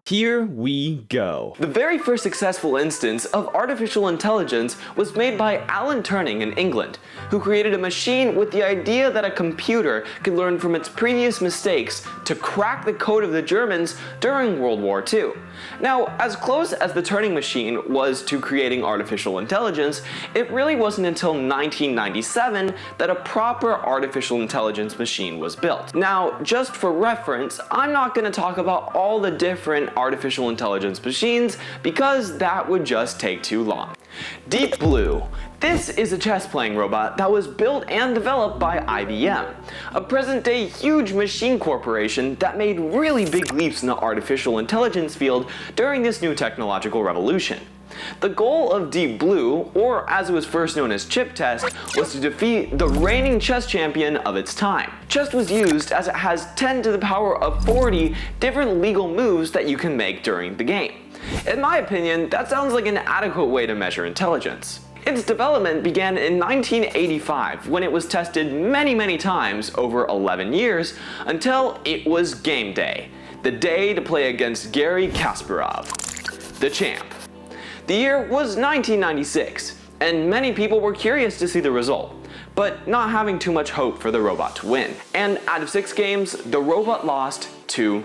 Here we go. The very first successful instance of artificial intelligence was made by Alan Turing in England, who created a machine with the idea that a computer could learn from its previous mistakes to crack the code of the Germans during World War II. Now, as close as the Turing machine was to creating artificial intelligence, it really wasn't until 1997 that a proper artificial intelligence machine was built. Now, just for reference, I'm not going to talk about all the different artificial intelligence machines because that would just take too long. Deep Blue. This is a chess-playing robot that was built and developed by IBM, a present-day huge machine corporation that made really big leaps in the artificial intelligence field during this new technological revolution. The goal of Deep Blue, or as it was first known as Chip Test, was to defeat the reigning chess champion of its time. Chess was used as it has 10 to the power of 40 different legal moves that you can make during the game. In my opinion, that sounds like an adequate way to measure intelligence. Its development began in 1985 when it was tested many times over 11 years until it was game day, the day to play against Garry Kasparov, the champ. The year was 1996, and many people were curious to see the result, but not having too much hope for the robot to win. And out of 6 games, the robot lost 2-4.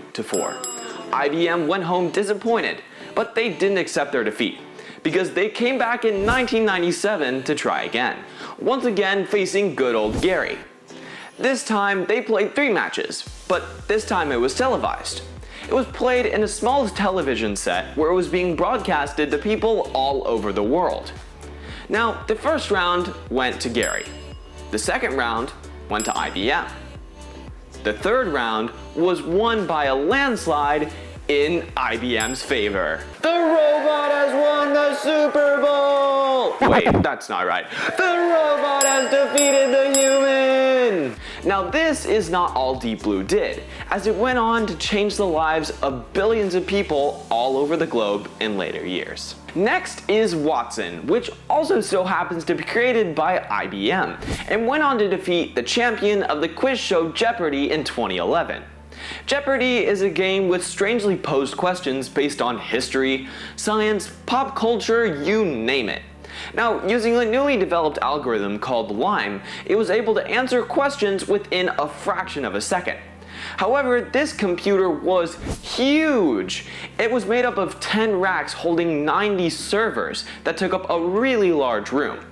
IBM went home disappointed, but they didn't accept their defeat, because they came back in 1997 to try again, once again facing good old Garry. This time they played 3 matches, but this time it was televised. It was played in a small television set where it was being broadcasted to people all over the world. Now, the first round went to Garry. The second round went to IBM. The third round was won by a landslide in IBM's favor. The robot has won the Super Bowl! Wait, that's not right. The robot has defeated the human! Now this is not all Deep Blue did, as it went on to change the lives of billions of people all over the globe in later years. Next is Watson, which also so happens to be created by IBM, and went on to defeat the champion of the quiz show Jeopardy in 2011. Jeopardy is a game with strangely posed questions based on history, science, pop culture, you name it. Now, using a newly developed algorithm called Lime, it was able to answer questions within a fraction of a second. However, this computer was huge. It was made up of 10 racks holding 90 servers that took up a really large room.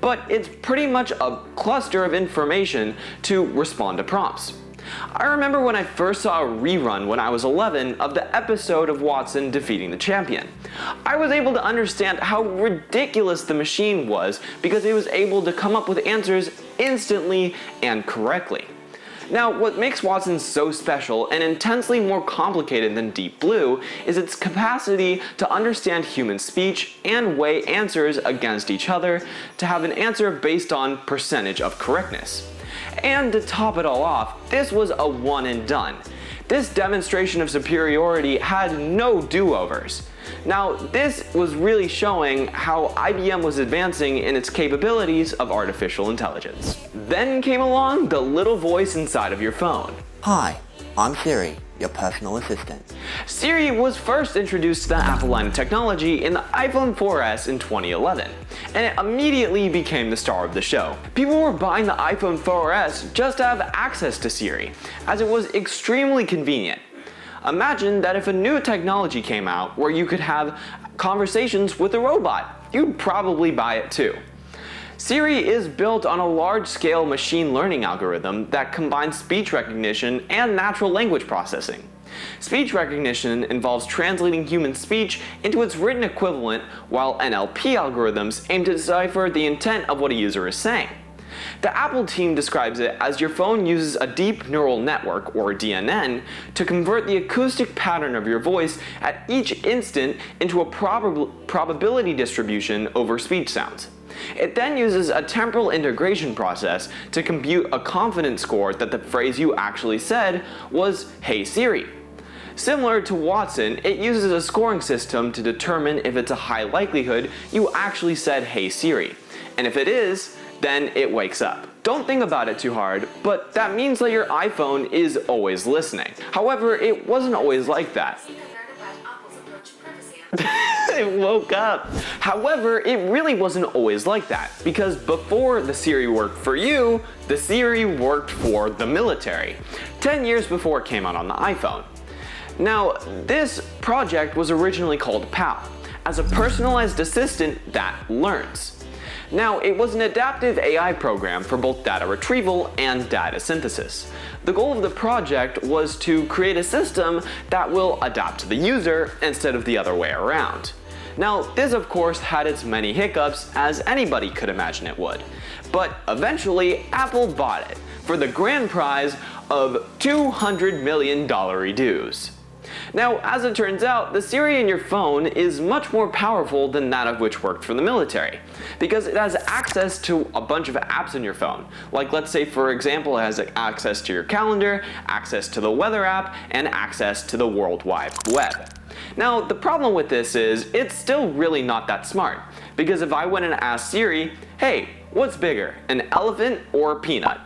But it's pretty much a cluster of information to respond to prompts. I remember when I first saw a rerun when I was 11 of the episode of Watson defeating the champion. I was able to understand how ridiculous the machine was because it was able to come up with answers instantly and correctly. Now, what makes Watson so special and intensely more complicated than Deep Blue is its capacity to understand human speech and weigh answers against each other to have an answer based on percentage of correctness. And to top it all off, this was a one and done. This demonstration of superiority had no do-overs. Now, this was really showing how IBM was advancing in its capabilities of artificial intelligence. Then came along the little voice inside of your phone. Hi, I'm Siri, your personal assistant. Siri was first introduced to the Apple line of technology in the iPhone 4S in 2011, and it immediately became the star of the show. People were buying the iPhone 4S just to have access to Siri, as it was extremely convenient. Imagine that if a new technology came out where you could have conversations with a robot, you'd probably buy it too. Siri is built on a large-scale machine learning algorithm that combines speech recognition and natural language processing. Speech recognition involves translating human speech into its written equivalent, while NLP algorithms aim to decipher the intent of what a user is saying. The Apple team describes it as your phone uses a deep neural network, or DNN, to convert the acoustic pattern of your voice at each instant into a probability distribution over speech sounds. It then uses a temporal integration process to compute a confidence score that the phrase you actually said was "Hey Siri." Similar to Watson, it uses a scoring system to determine if it's a high likelihood you actually said "Hey Siri," and if it is, then it wakes up. Don't think about it too hard, but that means that your iPhone is always listening. However, it wasn't always like that. It woke up. However, it really wasn't always like that, because before the Siri worked for you, the Siri worked for the military, 10 years before it came out on the iPhone. Now, this project was originally called PAL, as a personalized assistant that learns. Now, it was an adaptive AI program for both data retrieval and data synthesis. The goal of the project was to create a system that will adapt to the user instead of the other way around. Now, this of course had its many hiccups, as anybody could imagine it would. But eventually, Apple bought it for the grand prize of $200 million dues. Now, as it turns out, the Siri in your phone is much more powerful than that of which worked for the military, because it has access to a bunch of apps in your phone. Like, let's say for example, it has access to your calendar, access to the weather app, and access to the World Wide Web. Now, the problem with this is it's still really not that smart, because if I went and asked Siri, hey, what's bigger, an elephant or a peanut?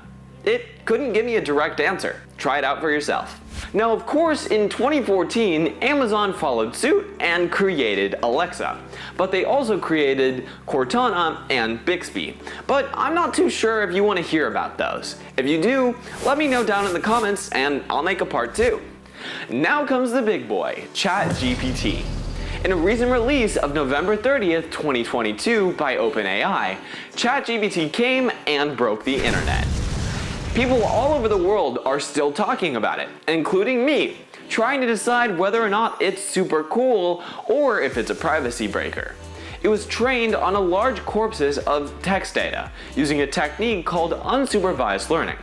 It couldn't give me a direct answer. Try it out for yourself. Now, of course, in 2014, Amazon followed suit and created Alexa, but they also created Cortana and Bixby. But I'm not too sure if you want to hear about those. If you do, let me know down in the comments and I'll make a part 2. Now comes the big boy, ChatGPT. In a recent release of November 30th, 2022 by OpenAI, ChatGPT came and broke the internet. People all over the world are still talking about it, including me, trying to decide whether or not it's super cool or if it's a privacy breaker. It was trained on a large corpus of text data using a technique called unsupervised learning.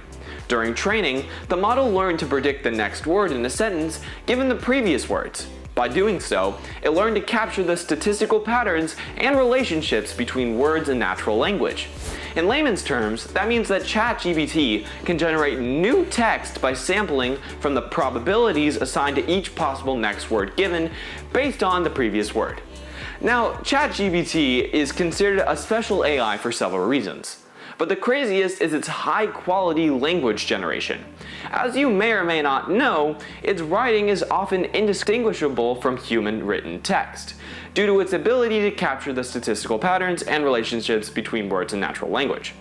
During training, the model learned to predict the next word in a sentence given the previous words. By doing so, it learned to capture the statistical patterns and relationships between words and natural language. In layman's terms, that means that ChatGPT can generate new text by sampling from the probabilities assigned to each possible next word given based on the previous word. Now, ChatGPT is considered a special AI for several reasons. But the craziest is its high-quality language generation. As you may or may not know, its writing is often indistinguishable from human-written text, due to its ability to capture the statistical patterns and relationships between words in natural language.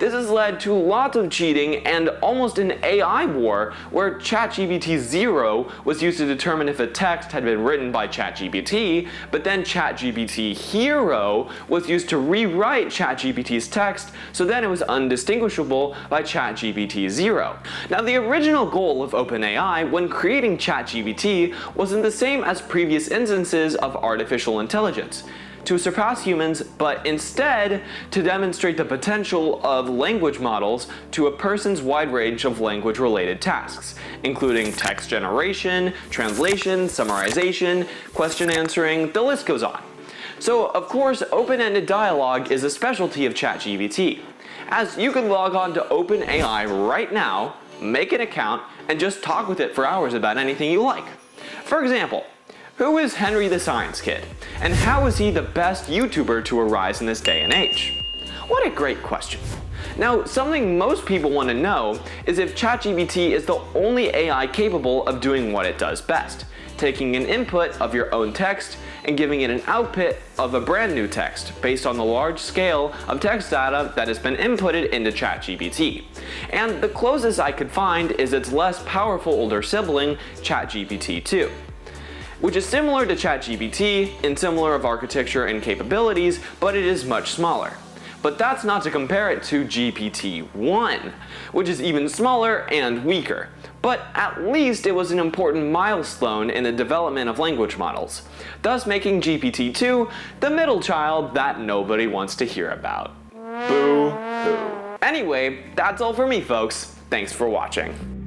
This has led to lots of cheating and almost an AI war where ChatGPT 0 was used to determine if a text had been written by ChatGPT, but then ChatGPT Hero was used to rewrite ChatGPT's text, so then it was undistinguishable by ChatGPT 0. Now, the original goal of OpenAI when creating ChatGPT wasn't the same as previous instances of artificial intelligence, to surpass humans, but instead to demonstrate the potential of language models to a person's wide range of language-related tasks, including text generation, translation, summarization, question answering, the list goes on. So, of course, open-ended dialogue is a specialty of ChatGPT, as you can log on to OpenAI right now, make an account, and just talk with it for hours about anything you like. For example, who is Henry the Science Kid? And how is he the best YouTuber to arise in this day and age? What a great question. Now, something most people want to know is if ChatGPT is the only AI capable of doing what it does best, taking an input of your own text and giving it an output of a brand new text based on the large scale of text data that has been inputted into ChatGPT. And the closest I could find is its less powerful older sibling, ChatGPT 2. Which is similar to ChatGPT in similar of architecture and capabilities, but it is much smaller. But that's not to compare it to GPT-1, which is even smaller and weaker. But at least it was an important milestone in the development of language models, thus making GPT-2 the middle child that nobody wants to hear about. Boo-hoo. Anyway, that's all for me, folks. Thanks for watching.